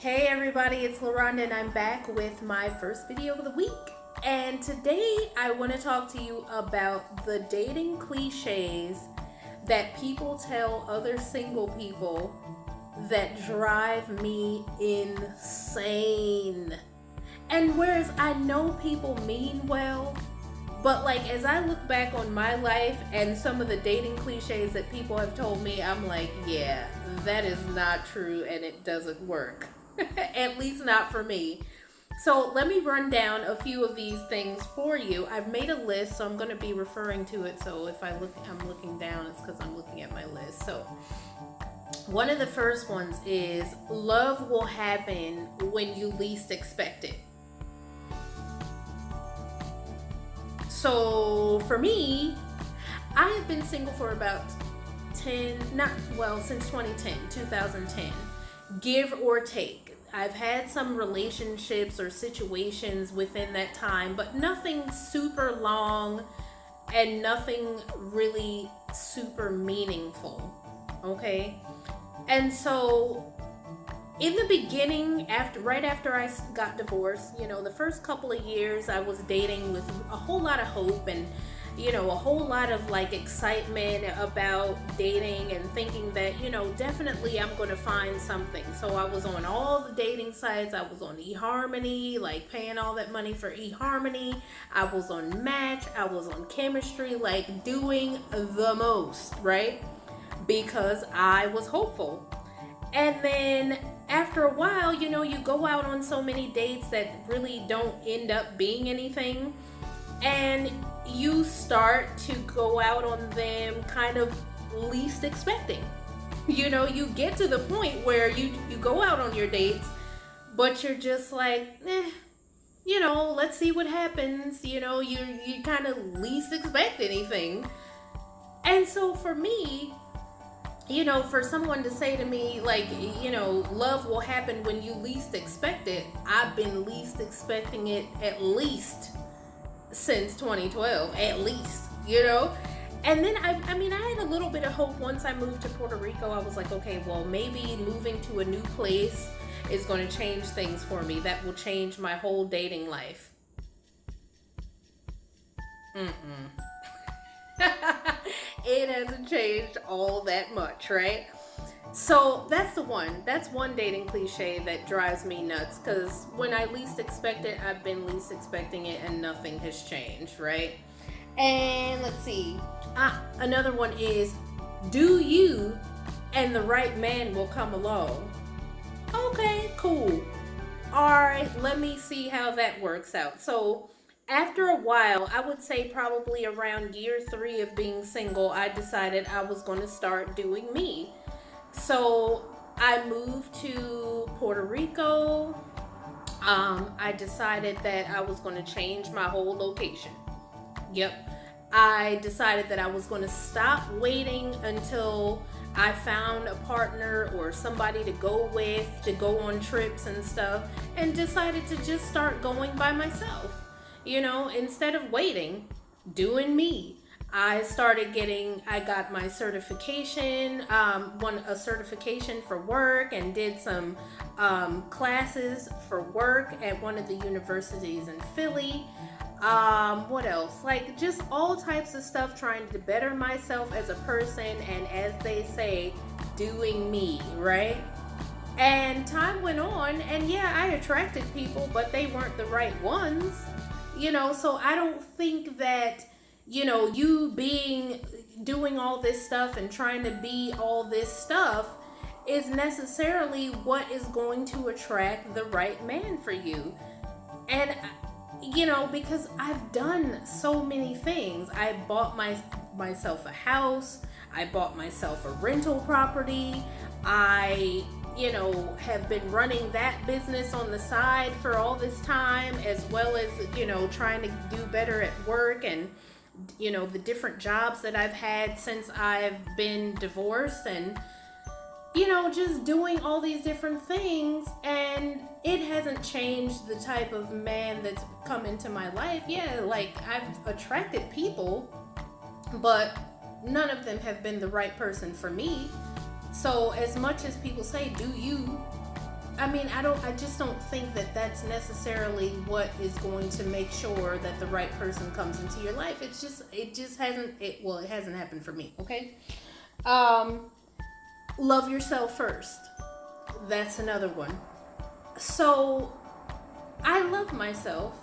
Hey everybody, it's LaRonda and I'm back with my first video of the week. And today I want to talk to you about the dating cliches that people tell other single people that drive me insane. And whereas I know people mean well, but like as I look back on my life and some of the dating cliches that people have told me, I'm like, yeah, that is not true and it doesn't work. At least not for me. So let me run down a few of these things for you. I've made a list, so I'm going to be referring to it. So if I'm looking down, it's because I'm looking at my list. So one of the first ones is love will happen when you least expect it. So for me, I have been single for about since 2010, give or take. I've had some relationships or situations within that time, but nothing super long and nothing really super meaningful. Okay? And so in the beginning, right after I got divorced, the first couple of years I was dating with a whole lot of hope and a whole lot of like excitement about dating and thinking that, definitely I'm going to find something. So I was on all the dating sites. I was on eHarmony, like paying all that money for eHarmony. I was on Match. I was on Chemistry, like doing the most, right? Because I was hopeful. And then after a while, you go out on so many dates that really don't end up being anything. And you start to go out on them kind of least expecting. You get to the point where you go out on your dates, but you're just like, let's see what happens. You kind of least expect anything. And so for me, for someone to say to me, like, love will happen when you least expect it, I've been least expecting it at least since 2012, at least, and then I had a little bit of hope once I moved to Puerto Rico. I was like, okay, well, maybe moving to a new place is going to change things for me. That will change my whole dating life. It hasn't changed all that much, right? So that's one dating cliche that drives me nuts, because when I least expect it, I've been least expecting it and nothing has changed, right? And let's see, another one is, do you and the right man will come along. Okay, cool. All right, let me see how that works out. So after a while, I would say probably around year 3 of being single, I decided I was going to start doing me. So I moved to Puerto Rico. I decided that I was going to change my whole location. Yep. I decided that I was going to stop waiting until I found a partner or somebody to go with, to go on trips and stuff, and decided to just start going by myself. Instead of waiting, doing me. I got my certification, a certification for work, and did some classes for work at one of the universities in Philly. What else? Like just all types of stuff, trying to better myself as a person, and as they say, doing me, right? And time went on, and yeah, I attracted people, but they weren't the right ones, so I don't think that you doing all this stuff and trying to be all this stuff is necessarily what is going to attract the right man for you. And, because I've done so many things. I bought myself a house. I bought myself a rental property. I have been running that business on the side for all this time, as well as, trying to do better at work, and the different jobs that I've had since I've been divorced, and just doing all these different things, and it hasn't changed the type of man that's come into my life. Yeah, like I've attracted people, but none of them have been the right person for me. So as much as people say, do you, I just don't think that that's necessarily what is going to make sure that the right person comes into your life. It just hasn't, it hasn't happened for me, okay? Um, Love yourself first. That's another one. So, I love myself.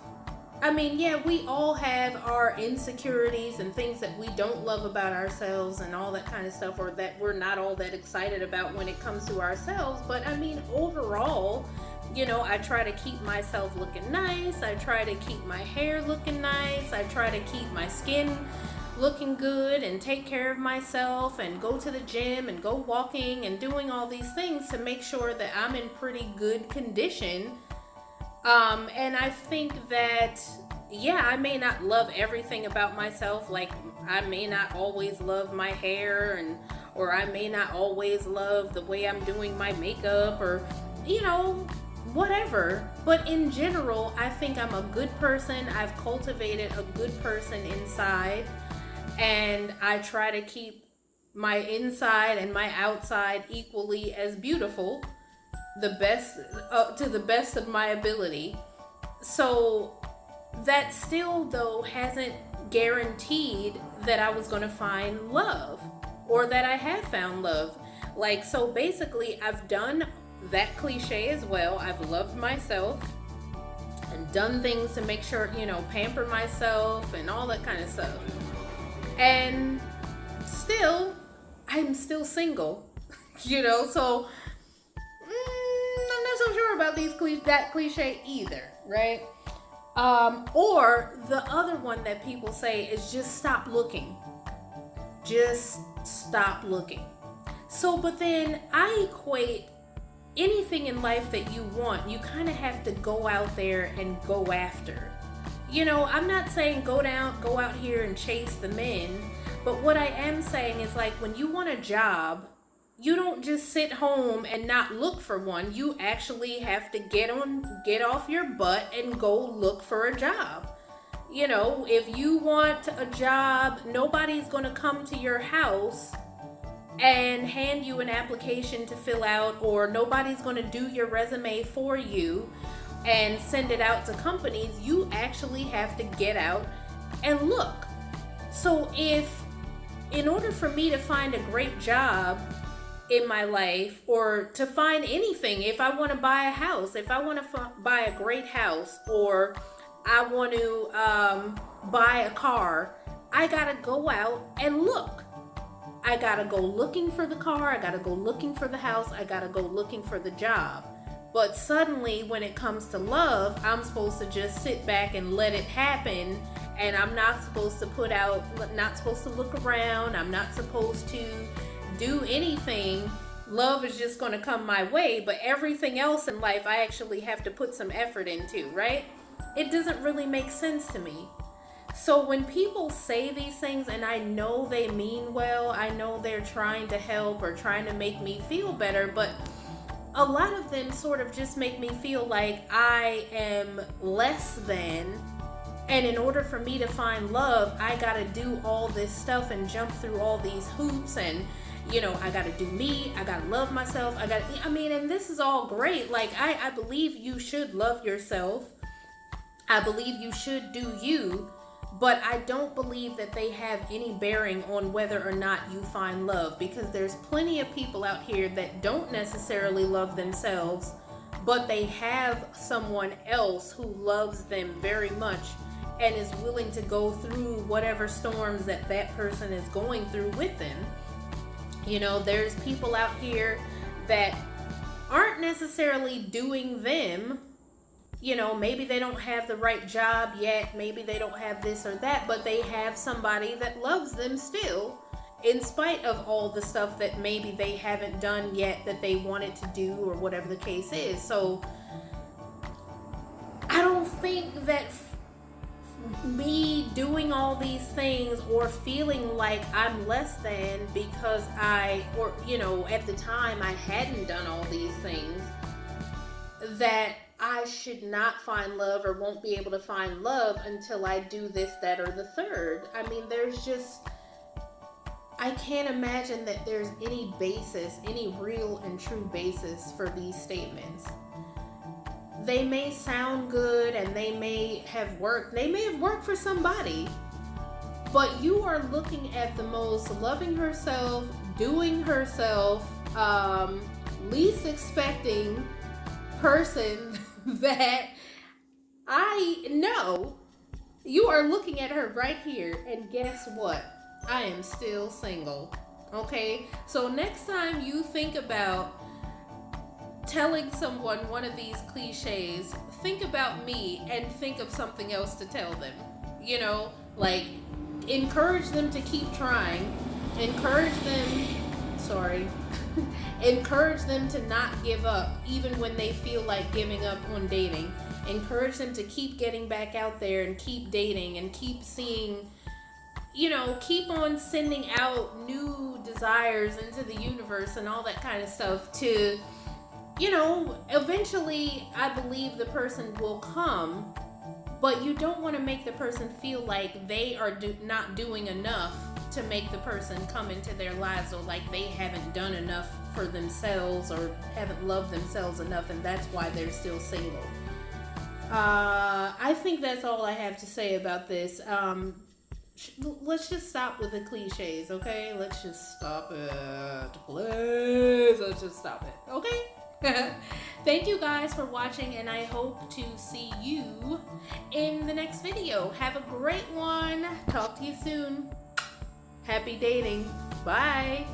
Yeah, we all have our insecurities and things that we don't love about ourselves and all that kind of stuff, or that we're not all that excited about when it comes to ourselves. But overall, I try to keep myself looking nice. I try to keep my hair looking nice. I try to keep my skin looking good and take care of myself and go to the gym and go walking and doing all these things to make sure that I'm in pretty good condition. And I think that, yeah, I may not love everything about myself. Like, I may not always love my hair, or I may not always love the way I'm doing my makeup, or, whatever. But in general, I think I'm a good person. I've cultivated a good person inside, and I try to keep my inside and my outside equally as beautiful, to the best of my ability. So that still, though, hasn't guaranteed that I was going to find love, or that I have found love. Like, so basically, I've done that cliche as well. I've loved myself and done things to make sure, pamper myself and all that kind of stuff. And still, I'm still single, so I'm not so sure about that cliche either, right? Or the other one that people say is just stop looking. Just stop looking. So, but then I equate anything in life that you want, you kind of have to go out there and go after. I'm not saying go out here and chase the men, but what I am saying is, like, when you want a job, you don't just sit home and not look for one. You actually have to get off your butt and go look for a job. If you want a job, nobody's going to come to your house and hand you an application to fill out, or nobody's going to do your resume for you and send it out to companies. You actually have to get out and look. So in order for me to find a great job in my life, or to find anything, if I want to buy a house, if I want to buy a great house, or I want to buy a car, I gotta go out and look. I gotta go looking for the car, I gotta go looking for the house, I gotta go looking for the job. But suddenly, when it comes to love, I'm supposed to just sit back and let it happen, and I'm not supposed to not supposed to look around, I'm not supposed to do anything. Love is just going to come my way, but everything else in life I actually have to put some effort into, right? It doesn't really make sense to me. So when people say these things, and I know they mean well, I know they're trying to help or trying to make me feel better, but a lot of them sort of just make me feel like I am less than, and in order for me to find love, I gotta do all this stuff and jump through all these hoops, and I gotta do me, I gotta love myself, and this is all great. Like, I believe you should love yourself, I believe you should do you, but I don't believe that they have any bearing on whether or not you find love, because there's plenty of people out here that don't necessarily love themselves, but they have someone else who loves them very much and is willing to go through whatever storms that person is going through with them. There's people out here that aren't necessarily doing them. Maybe they don't have the right job yet, maybe they don't have this or that, but they have somebody that loves them still, in spite of all the stuff that maybe they haven't done yet that they wanted to do, or whatever the case is. So I don't think that me doing all these things, or feeling like I'm less than because at the time I hadn't done all these things, that I should not find love or won't be able to find love until I do this, that, or the third. I can't imagine that there's any basis, any real and true basis for these statements. they may sound good and they may have worked for somebody, but you are looking at the most loving herself, doing herself, least expecting person that I know. You are looking at her right here, and guess what? I am still single. Okay? So next time you think about telling someone one of these cliches, think about me and think of something else to tell them. You know, like, encourage them to keep trying. Encourage them, encourage them to not give up even when they feel like giving up on dating. Encourage them to keep getting back out there and keep dating and keep seeing, keep on sending out new desires into the universe and all that kind of stuff to, eventually I believe the person will come, but you don't want to make the person feel like they are not doing enough to make the person come into their lives, or like they haven't done enough for themselves or haven't loved themselves enough, and that's why they're still single. I think that's all I have to say about this. Let's just stop with the cliches, okay? Let's just stop it. Please, let's just stop it, okay? Thank you guys for watching, and I hope to see you in the next video. Have a great one. Talk to you soon. Happy dating. Bye.